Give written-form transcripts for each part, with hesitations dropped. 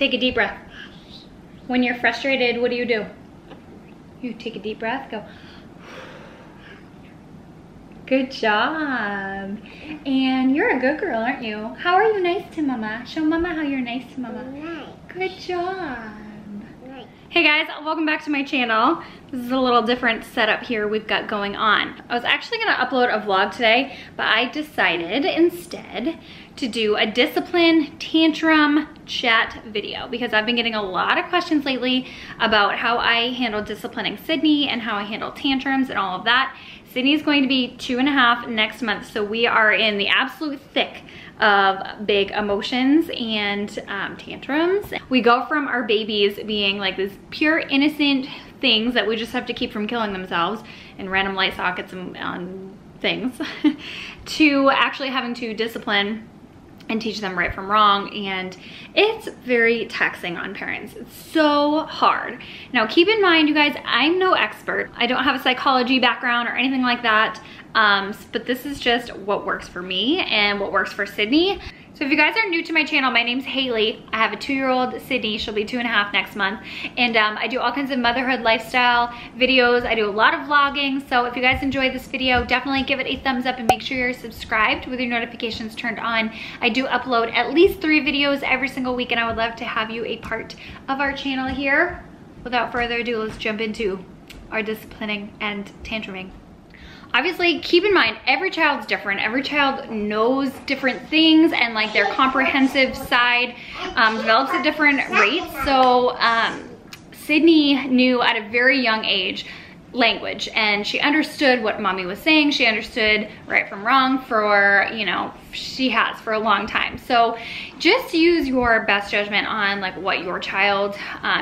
Take a deep breath. When you're frustrated, what do? You take a deep breath, go. Good job. And you're a good girl, aren't you? How are you nice to mama? Show mama how you're nice to mama. Nice. Good job. Nice. Hey guys, welcome back to my channel. This is a little different setup here we've got going on. I was actually gonna upload a vlog today, but I decided instead to do a discipline tantrum chat video because I've been getting a lot of questions lately about how I handle disciplining Sydney and how I handle tantrums and all of that. Sydney's going to be 2.5 next month, so we are in the absolute thick of big emotions and tantrums. We go from our babies being like this pure innocent things that we just have to keep from killing themselves and random light sockets and things to actually having to discipline and teach them right from wrong, and it's very taxing on parents. It's so hard. Now keep in mind, you guys, I'm no expert. I don't have a psychology background or anything like that, but this is just what works for me and what works for Sydney. So if you guys are new to my channel, my name's Haley. I have a 2-year-old Sydney. She'll be 2.5 next month. And I do all kinds of motherhood lifestyle videos. I do a lot of vlogging. So if you guys enjoyed this video, definitely give it a thumbs up and make sure you're subscribed with your notifications turned on. I do upload at least 3 videos every single week, and I would love to have you a part of our channel here. Without further ado, let's jump into our disciplining and tantruming. Obviously, keep in mind, every child's different. Every child knows different things, and like their comprehensive side develops at different rates. So Sydney knew at a very young age language, and she understood what mommy was saying. She understood right from wrong for, you know, she has for a long time. So just use your best judgment on like what your child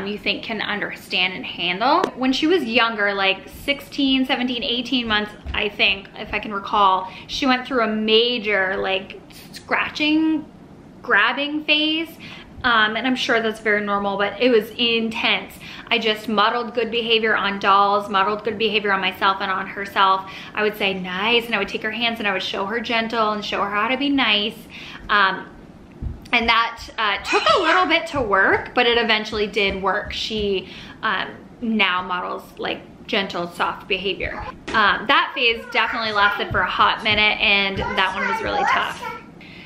you think can understand and handle. When she was younger, like 16, 17, 18 months, I think, if I can recall, she went through a major like scratching, grabbing phase. And I'm sure that's very normal, but it was intense. I just modeled good behavior on dolls, modeled good behavior on myself and on herself. I would say nice, and I would take her hands and I would show her gentle and show her how to be nice. And that took a little bit to work, but it eventually did work. She now models like gentle, soft behavior. That phase definitely lasted for a hot minute, and that one was really tough.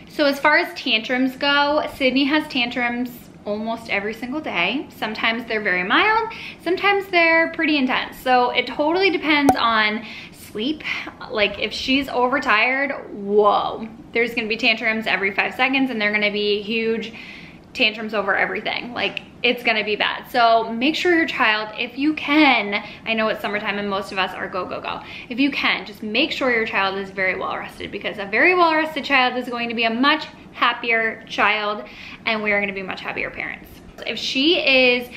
So as far as tantrums go, Sydney has tantrums almost every single day. Sometimes they're very mild, sometimes they're pretty intense. So it totally depends on sleep. Like if she's overtired, whoa, there's gonna be tantrums every 5 seconds, and they're gonna be huge tantrums over everything. Like it's gonna be bad. So make sure your child, if you can, I know it's summertime and most of us are go, go, go. If you can, just make sure your child is very well rested, because a very well rested child is going to be a much happier child, and we are gonna be much happier parents. If she is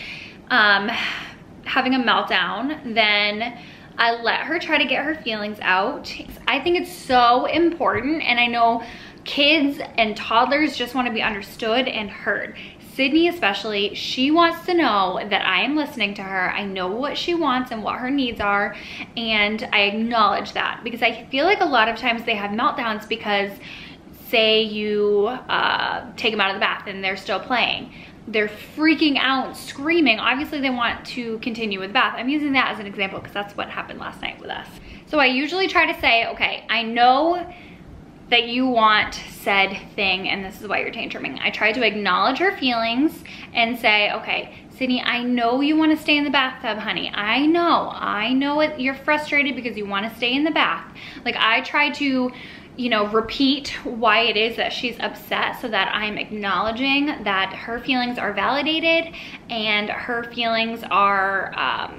having a meltdown, then I let her try to get her feelings out. I think it's so important, and I know kids and toddlers just want to be understood and heard. Sydney especially, she wants to know that I am listening to her. I know what she wants and what her needs are, and I acknowledge that, because I feel like a lot of times they have meltdowns because, say you take them out of the bath and they're still playing. They're freaking out, screaming. Obviously they want to continue with the bath. I'm using that as an example because that's what happened last night with us. So I usually try to say, okay, I know that you want said thing and this is why you're tantruming. I try to acknowledge her feelings and say, okay, Sydney, I know you want to stay in the bathtub, honey. I know it, you're frustrated because you want to stay in the bath. Like I try to, you know, repeat why it is that she's upset, so that I'm acknowledging that her feelings are validated and her feelings are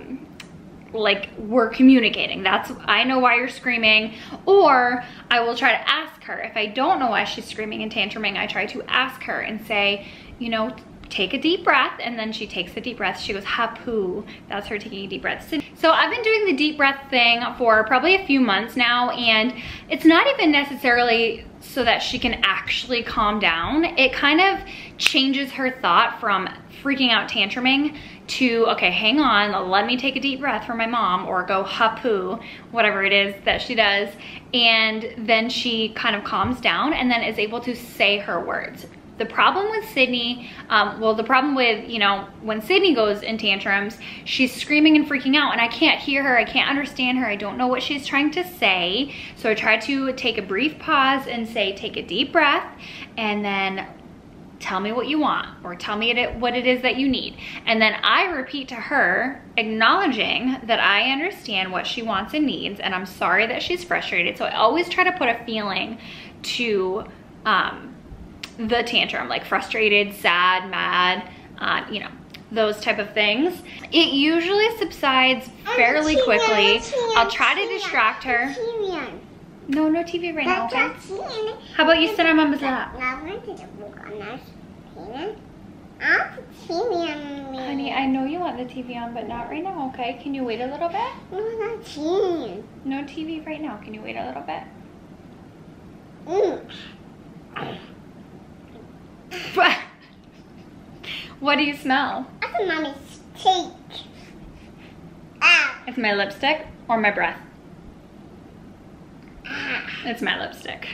like we're communicating. That's, I know why you're screaming. Or I will try to ask her. If I don't know why she's screaming and tantruming, I try to ask her and say, you know, take a deep breath. And then she takes a deep breath. She goes, hapu. That's her taking a deep breath. So I've been doing the deep breath thing for probably a few months now, and it's not even necessarily so that she can actually calm down. It kind of changes her thought from freaking out tantruming to, okay, hang on, let me take a deep breath for my mom, or go hapu, whatever it is that she does. And then she kind of calms down and then is able to say her words. The problem with Sydney, well, the problem with, you know, when Sydney goes in tantrums, she's screaming and freaking out and I can't hear her, I can't understand her, I don't know what she's trying to say. So I try to take a brief pause and say, take a deep breath and then tell me what you want, or tell me what it is that you need. And then I repeat to her, acknowledging that I understand what she wants and needs, and I'm sorry that she's frustrated. So I always try to put a feeling to the tantrum, like frustrated, sad, mad, you know, those type of things. It usually subsides fairly quickly. I'll try to distract her. No TV right now, okay? How about you sit on Mama's lap? Honey, I know you want the TV on, but not right now, okay? Can you wait a little bit? No TV right now. Can you wait a little bit? What do you smell? That's Mommy's cheek. It's my lipstick or my breath? It's my lipstick.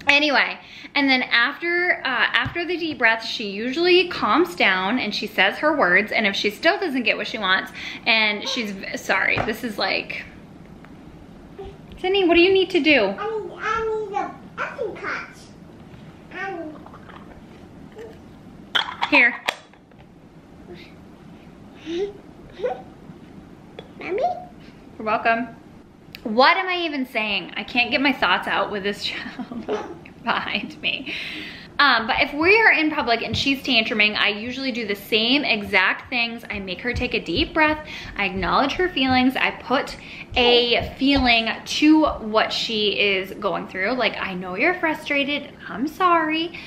Anyway, and then after the deep breath, she usually calms down and she says her words. And if she still doesn't get what she wants, and she's sorry, this is like, Sydney, what do you need to do? I need a button cut. Here. Mommy? You're welcome. What am I even saying? I can't get my thoughts out with this child behind me. But if we are in public and she's tantruming, I usually do the same exact things. I make her take a deep breath. I acknowledge her feelings. I put a feeling to what she is going through. Like, I know you're frustrated. I'm sorry.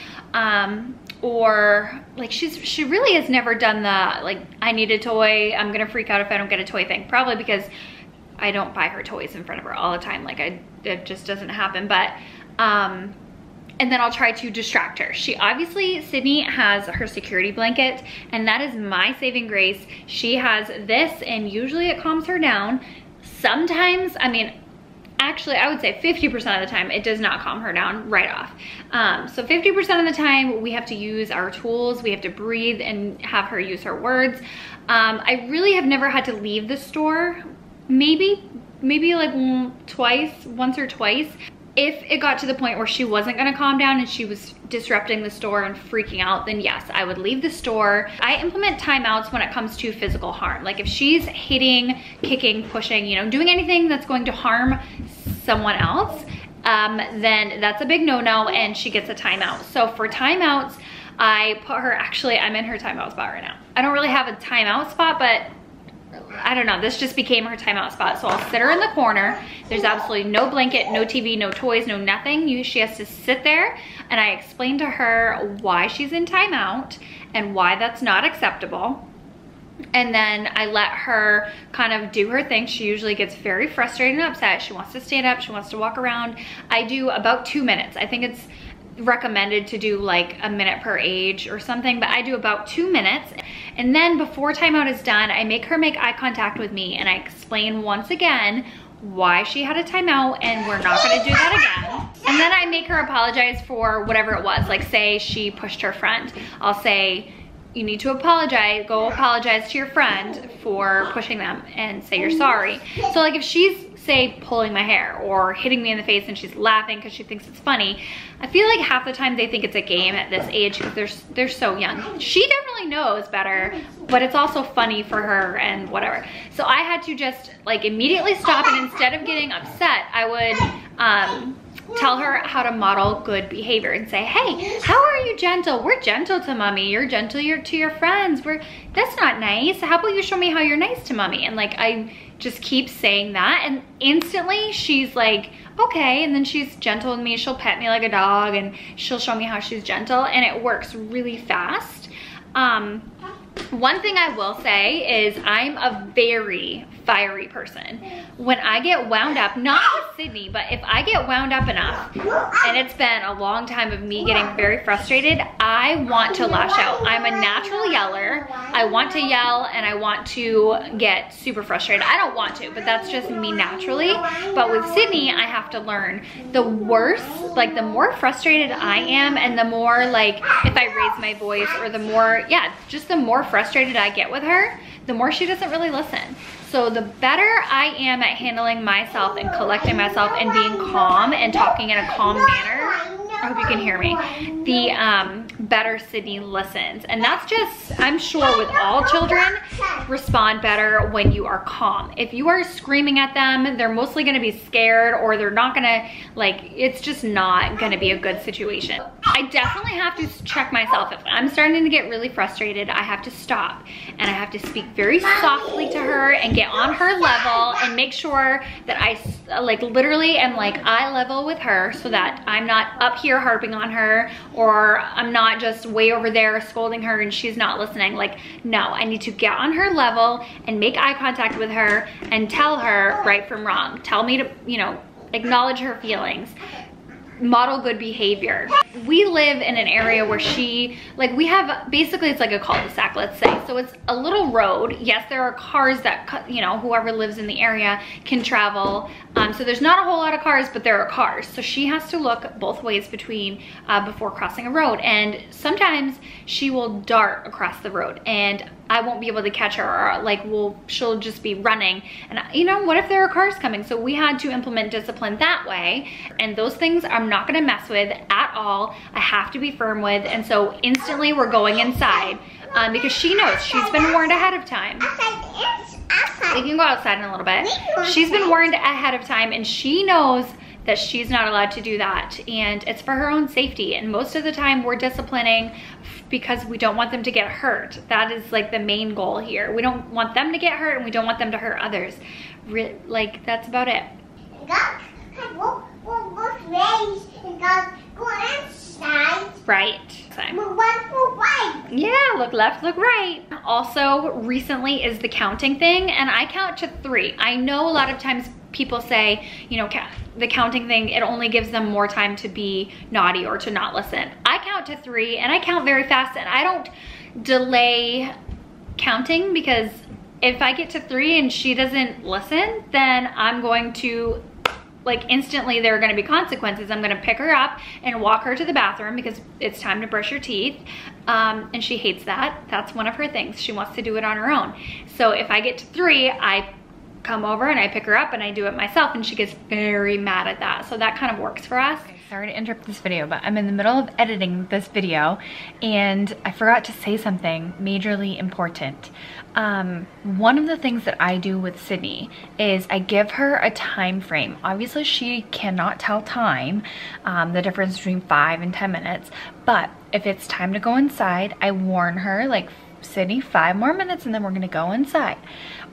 Or like she really has never done the, like, I need a toy, I'm gonna freak out if I don't get a toy thing. Probably because I don't buy her toys in front of her all the time. Like, it just doesn't happen. But and then I'll try to distract her. She obviously, Sydney has her security blanket, and that is my saving grace. She has this, and usually it calms her down. Sometimes, I mean, actually, I would say 50% of the time, it does not calm her down right off. So 50% of the time, we have to use our tools. We have to breathe and have her use her words. I really have never had to leave the store. Maybe like once or twice. If it got to the point where she wasn't gonna calm down and she was disrupting the store and freaking out, then yes, I would leave the store. I implement timeouts when it comes to physical harm. Like if she's hitting, kicking, pushing, you know, doing anything that's going to harm someone else, then that's a big no-no and she gets a timeout. So for timeouts, I put her, actually, I'm in her timeout spot right now. I don't really have a timeout spot, but I don't know, this just became her timeout spot. So I'll sit her in the corner. There's absolutely no blanket, no TV, no toys, no nothing. She has to sit there, and I explain to her why she's in timeout and why that's not acceptable. And then I let her kind of do her thing. She usually gets very frustrated and upset. She wants to stand up, she wants to walk around. I do about 2 minutes. I think it's recommended to do like a minute per age or something, but I do about 2 minutes. And then before timeout is done, I make her make eye contact with me and I explain once again why she had a timeout and we're not gonna do that again. And then I make her apologize for whatever it was. Like say she pushed her friend. I'll say, you need to apologize, go apologize to your friend for pushing them and say you're sorry. So like if she's say pulling my hair or hitting me in the face and she's laughing because she thinks it's funny, I feel like half the time they think it's a game at this age because they're so young. She definitely knows better, but it's also funny for her and whatever. So I had to just like immediately stop, and instead of getting upset, I would tell her how to model good behavior and say, hey, how are you gentle? We're gentle to mommy. You're gentle to your friends. That's not nice. How about you show me how you're nice to mommy? And like I just keep saying that, and instantly she's like, okay. And then she's gentle with me. She'll pet me like a dog and she'll show me how she's gentle, and it works really fast. One thing I will say is I'm a very fiery person. When I get wound up, not with Sydney, but if I get wound up enough, and it's been a long time of me getting very frustrated, I want to lash out. I'm a natural yeller. I want to yell and I want to get super frustrated. I don't want to, but that's just me naturally. But with Sydney, I have to learn. The worse, like the more frustrated I am and the more like if I raise my voice or the more, yeah, just the more frustrated I get with her, the more she doesn't really listen. So the better I am at handling myself and collecting myself and being calm and talking in a calm manner, I hope you can hear me, the better Sydney listens. And that's just, I'm sure with all children, respond better when you are calm. If you are screaming at them, they're mostly gonna be scared or they're not gonna, like, it's just not gonna be a good situation. I definitely have to check myself. If I'm starting to get really frustrated, I have to stop and I have to speak very softly to her and get on her level and make sure that I like literally am like eye level with her so that I'm not up here harping on her or I'm not just way over there scolding her and she's not listening. Like, no, I need to get on her level and make eye contact with her and tell her right from wrong. Tell me to, you know, acknowledge her feelings. Model good behavior. We live in an area where like we have, basically it's like a cul-de-sac, let's say. So it's a little road. Yes, there are cars that, you know, whoever lives in the area can travel. So there's not a whole lot of cars, but there are cars. So she has to look both ways before crossing a road. And sometimes she will dart across the road and I won't be able to catch her, or like she'll just be running. And you know, what if there are cars coming? So we had to implement discipline that way. And those things I'm not gonna mess with at all. I have to be firm with. And so instantly we're going inside because she knows, she's been warned ahead of time. We can go outside in a little bit. She's been warned ahead of time and she knows that she's not allowed to do that. And it's for her own safety. And most of the time we're disciplining because we don't want them to get hurt. That is like the main goal here. We don't want them to get hurt and we don't want them to hurt others. Like, that's about it. Right. Yeah, look left, look right. Also, recently is the counting thing, and I count to 3. I know a lot of times people say, you know, the counting thing, it only gives them more time to be naughty or to not listen. I count to 3 and I count very fast and I don't delay counting because if I get to 3 and she doesn't listen, then I'm going to, like, instantly there are going to be consequences. I'm going to pick her up and walk her to the bathroom because it's time to brush her teeth. And she hates that. That's one of her things. She wants to do it on her own. So if I get to 3, I come over and I pick her up and I do it myself and she gets very mad at that. So that kind of works for us. Okay, sorry to interrupt this video, but I'm in the middle of editing this video and I forgot to say something majorly important. One of the things that I do with Sydney is I give her a time frame. Obviously she cannot tell time, the difference between 5 and 10 minutes, but if it's time to go inside, I warn her, like, Sydney, 5 more minutes and then we're gonna go inside,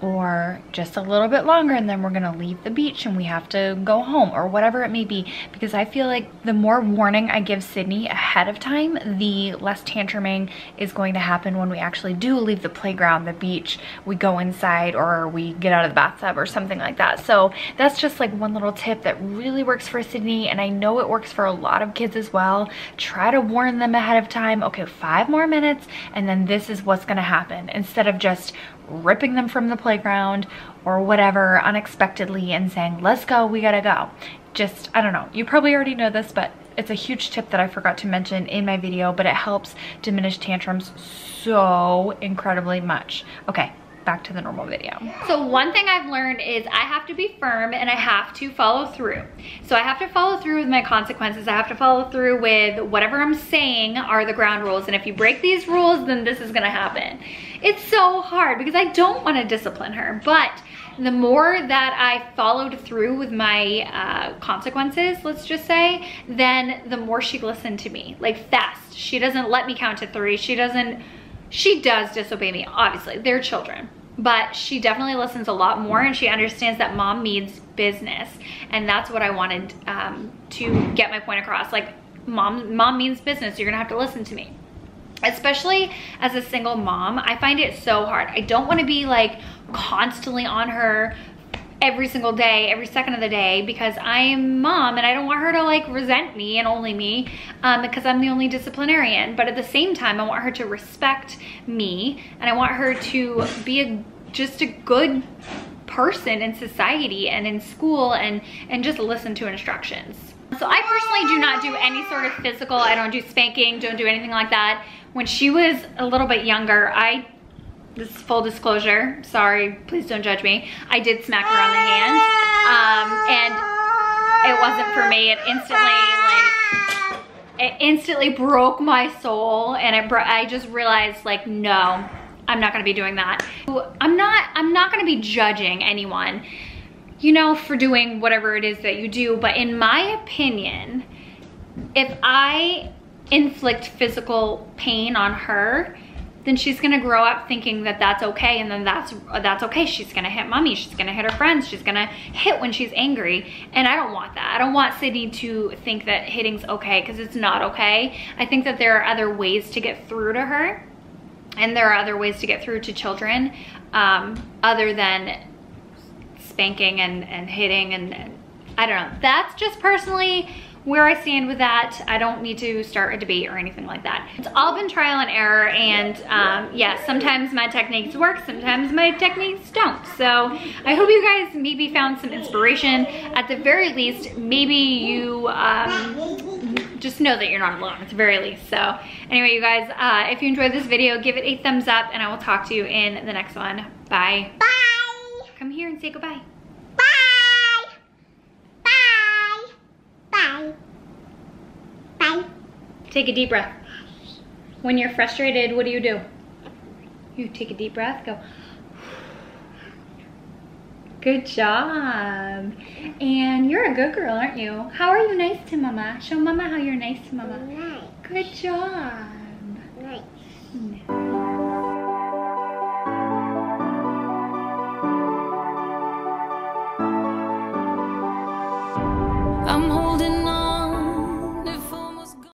or just a little bit longer and then we're gonna leave the beach and we have to go home, or whatever it may be, because I feel like the more warning I give Sydney ahead of time, the less tantruming is going to happen when we actually do leave the playground, the beach, we go inside, or we get out of the bathtub or something like that. So that's just like one little tip that really works for Sydney, and I know it works for a lot of kids as well. Try to warn them ahead of time, okay, 5 more minutes and then this is what's gonna happen, instead of just ripping them from the playground or whatever unexpectedly and saying, let's go, we gotta go. Just, I don't know, you probably already know this, but it's a huge tip that I forgot to mention in my video, but it helps diminish tantrums so incredibly much. Okay, back to the normal video. So one thing I've learned is I have to be firm and I have to follow through. So I have to follow through with my consequences. I have to follow through with whatever I'm saying are the ground rules. And if you break these rules, then this is gonna happen. It's so hard because I don't want to discipline her, but the more that I followed through with my consequences, let's just say, then the more she listened to me, like fast. She doesn't let me count to 3. She does disobey me, obviously, they're children. But she definitely listens a lot more and she understands that mom means business. And that's what I wanted to get my point across. Like, mom means business, you're gonna have to listen to me. especially as a single mom, I find it so hard. I don't want to be like constantly on her every single day, every second of the day, because I'm mom and I don't want her to like resent me and only me because I'm the only disciplinarian. But at the same time, I want her to respect me, and I want her to be just a good person in society and in school, and just listen to instructions. So I personally do not do any sort of physical. I don't do spanking, don't do anything like that. When she was a little bit younger, this is full disclosure, sorry, please don't judge me, I did smack her on the hand, and it wasn't for me. It instantly broke my soul, and I just realized, like, no, I'm not gonna be doing that. I'm not gonna be judging anyone, you know, for doing whatever it is that you do, but in my opinion, if I inflict physical pain on her, then she's gonna grow up thinking that that's okay, and then that's okay. She's gonna hit mommy, she's gonna hit her friends, she's gonna hit when she's angry, and I don't want that. I don't want Sydney to think that hitting's okay, because it's not okay. I think that there are other ways to get through to her, and there are other ways to get through to children other than spanking and hitting, and I don't know. That's just personally where I stand with that. I don't need to start a debate or anything like that. It's all been trial and error, and yeah, sometimes my techniques work, sometimes my techniques don't. So I hope you guys maybe found some inspiration. At the very least, maybe you just know that you're not alone, at the very least. So anyway, you guys, if you enjoyed this video, give it a thumbs up, and I will talk to you in the next one. Bye. Bye. Come here and say goodbye. Bye. Bye. Bye. Bye. Take a deep breath. When you're frustrated, what do? You take a deep breath, go. Good job. And you're a good girl, aren't you? How are you nice to mama? Show mama how you're nice to mama. Nice. Good job.